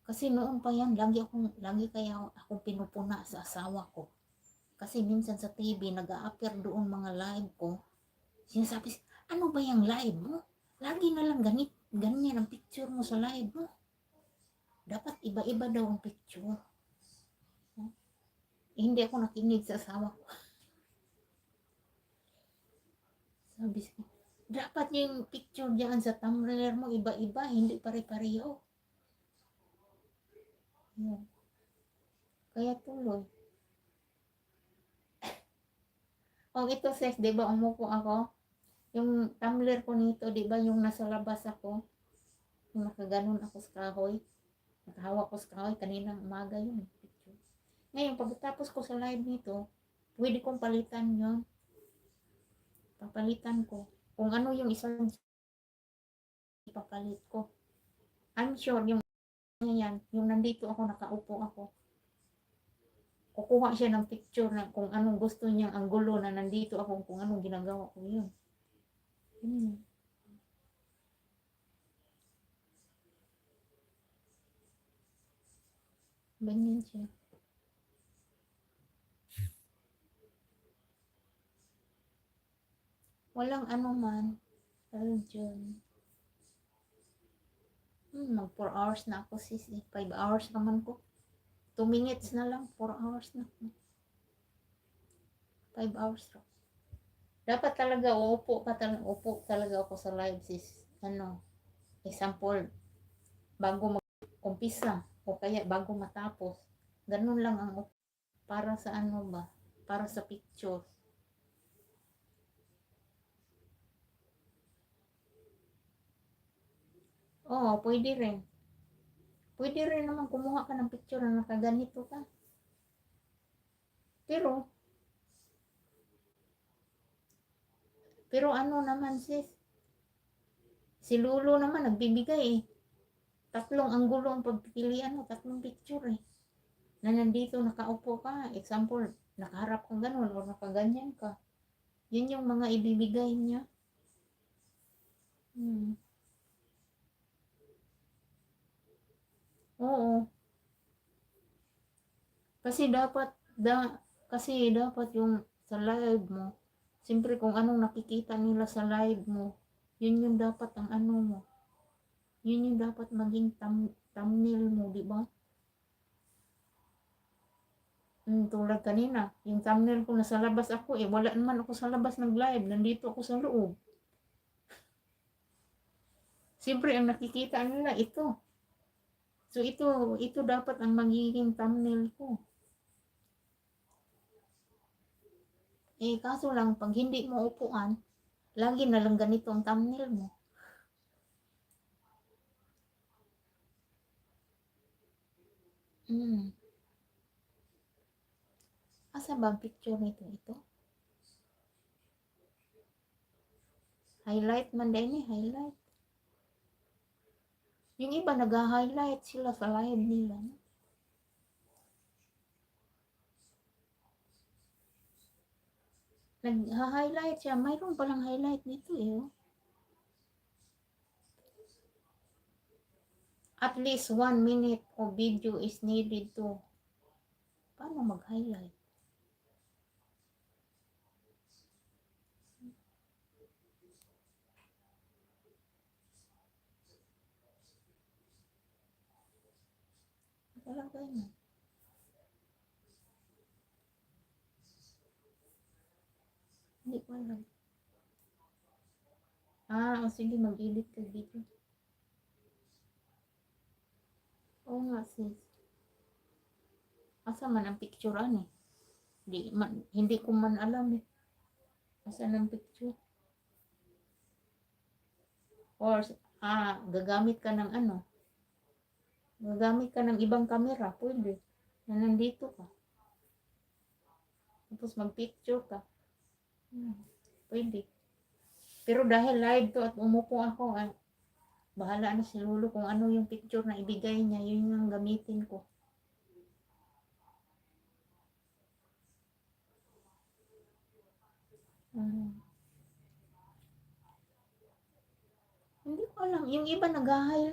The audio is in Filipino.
Kasi noon pa yan, lagi kaya akong pinupuna sa asawa ko. Kasi minsan sa TV, nag-a-appear doon mga live ko. Sinasabi, ano ba yung live mo? Lagi na lang ganyan ang picture mo sa live mo. Dapat iba-iba daw ang picture. Hindi ako nakinig sa asawa ko. Sabi ko, dapat yung picture diyan sa thumbnail mo iba-iba, hindi pare-pareho. Yan. Kaya tuloy. Ito sis, di ba umupo ako? Yung tumbler ko nito, di ba yung nasa labas ako? Yung nakaganon ako sa kahoy. Nakahawak ko sa kahoy, kaninang umaga yun. Picture. Ngayon, pagkatapos ko sa live nito, pwede kong palitan yun. Papalitan ko. Kung ano yung isang ipapalit ko. I'm sure yung yan, yung nandito ako, nakaupo ako. Kukuha siya ng picture na kung anong gusto niyang anggulo na nandito ako, kung anong ginagawa ko yun. Ganyan siya. Walang ano man. Religion. Mag 4 hours na ako sis. 5 hours naman ko. 2 minutes na lang. 4 hours na. 5 hours na. Dapat talaga upo talaga ako sa live sis. Example, bago mag-umpisa o kaya bago matapos. Ganun lang ang para sa ba? Para sa picture. Oo, pwede rin. Pwede rin naman kumuha ka ng picture na nakaganito ka. Pero ano naman sis, si Lolo naman nagbibigay eh. 3 anggulo ang pagpipilian mo, 3 picture eh. Na nandito nakaupo ka, example, nakaharap ka ganun o nakaganyan ka. Yun yung mga ibibigay niya. Oo. Kasi dapat yung sa live mo, siyempre kung anong nakikita nila sa live mo, yun yung dapat ang ano mo. Yun yung dapat maging thumbnail mo, di ba? Tulad kanina, yung thumbnail ko nasa labas ako eh, wala naman ako sa labas nag-live, nandito ako sa loob. Siyempre ang nakikita nila ito. So ito dapat ang magiging thumbnail ko. Kaso lang, pag hindi mo upuan, lagi na lang ganito ang thumbnail mo. Asa ba ang picture nito? Ito? Highlight man din eh, highlight. Yung iba nag-highlight sila sa live nila. No? Nag-highlight siya. Mayroon palang highlight nito eh. Oh. At least 1 minute of video is needed to. Paano mag-highlight? Wala ganyan. Hindi ko alam. Sige, mag-edit ka video. Oo nga sis. Asa man ang picturean eh. Hindi ko man alam eh. Asa ang picture? Or, gagamit ka ng ano? Gagamit ka ng ibang camera. Pwede. Na nandito ka. Tapos mag-picture ka. Pwede. Pero dahil live to at umupo ako, bahala na si Lolo kung ano yung picture na ibigay niya, yun yung gamitin ko. Hindi ko alam. Yung iba nag-highlight.